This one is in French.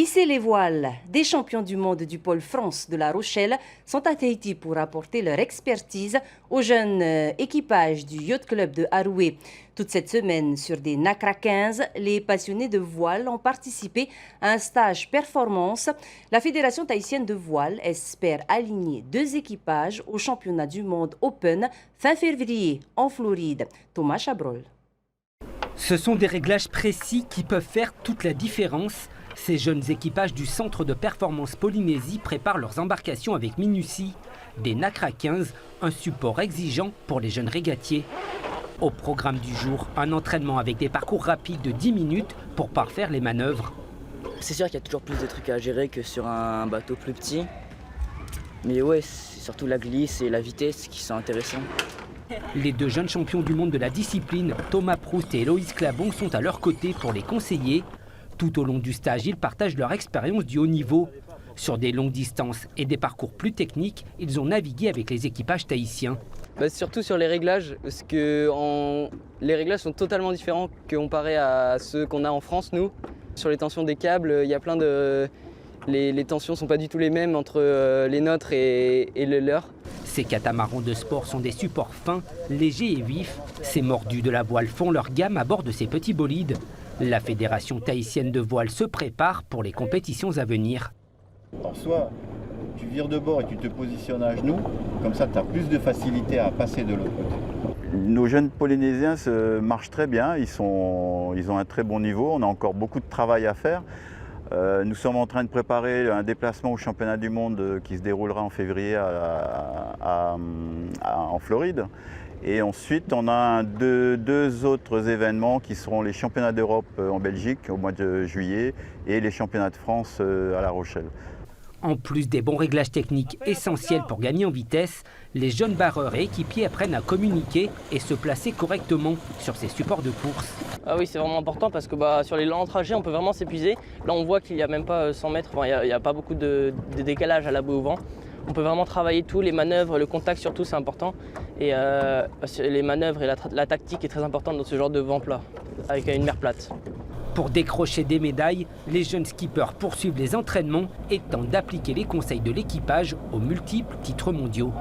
Hisser les voiles des champions du monde du pôle France de La Rochelle sont à Tahiti pour apporter leur expertise au jeune équipage du Yacht Club de Haroué. Toute cette semaine, sur des Nacra 15, les passionnés de voile ont participé à un stage performance. La Fédération tahitienne de voile espère aligner 2 équipages au championnat du monde Open fin février en Floride. Thomas Chabrol. Ce sont des réglages précis qui peuvent faire toute la différence. Ces jeunes équipages du centre de performance Polynésie préparent leurs embarcations avec minutie. Des Nacra 15, un support exigeant pour les jeunes régatiers. Au programme du jour, un entraînement avec des parcours rapides de 10 minutes pour parfaire les manœuvres. C'est sûr qu'il y a toujours plus de trucs à gérer que sur un bateau plus petit. Mais ouais, c'est surtout la glisse et la vitesse qui sont intéressants. Les 2 jeunes champions du monde de la discipline, Thomas Proust et Héloïse Clabon, sont à leur côté pour les conseiller. Tout au long du stage, ils partagent leur expérience du haut niveau. Sur des longues distances et des parcours plus techniques, ils ont navigué avec les équipages tahitiens. Surtout sur les réglages, parce que les réglages sont totalement différents comparés à ceux qu'on a en France, nous. Sur les tensions des câbles, il y a plein de... Les tensions ne sont pas du tout les mêmes entre les nôtres et les leurs. Ces catamarans de sport sont des supports fins, légers et vifs. Ces mordus de la voile font leur gamme à bord de ces petits bolides. La Fédération tahitienne de voile se prépare pour les compétitions à venir. Alors soit tu vires de bord et tu te positionnes à genoux, comme ça tu as plus de facilité à passer de l'autre côté. Nos jeunes Polynésiens marchent très bien, ils ont un très bon niveau, on a encore beaucoup de travail à faire. Nous sommes en train de préparer un déplacement au championnat du monde qui se déroulera en février en Floride. Et ensuite, on a deux autres événements qui seront les championnats d'Europe en Belgique au mois de juillet et les championnats de France à La Rochelle. En plus des bons réglages techniques essentiels pour gagner en vitesse, les jeunes barreurs et équipiers apprennent à communiquer et se placer correctement sur ces supports de course. Ah oui, c'est vraiment important parce que sur les longs trajets, on peut vraiment s'épuiser. Là, on voit qu'il n'y a même pas 100 mètres, il n'y a pas beaucoup de décalage à la bouée au vent. On peut vraiment travailler tout, les manœuvres, le contact surtout, c'est important. Et les manœuvres et la tactique est très importante dans ce genre de vent plat, avec une mer plate. Pour décrocher des médailles, les jeunes skippers poursuivent les entraînements et tentent d'appliquer les conseils de l'équipage aux multiples titres mondiaux.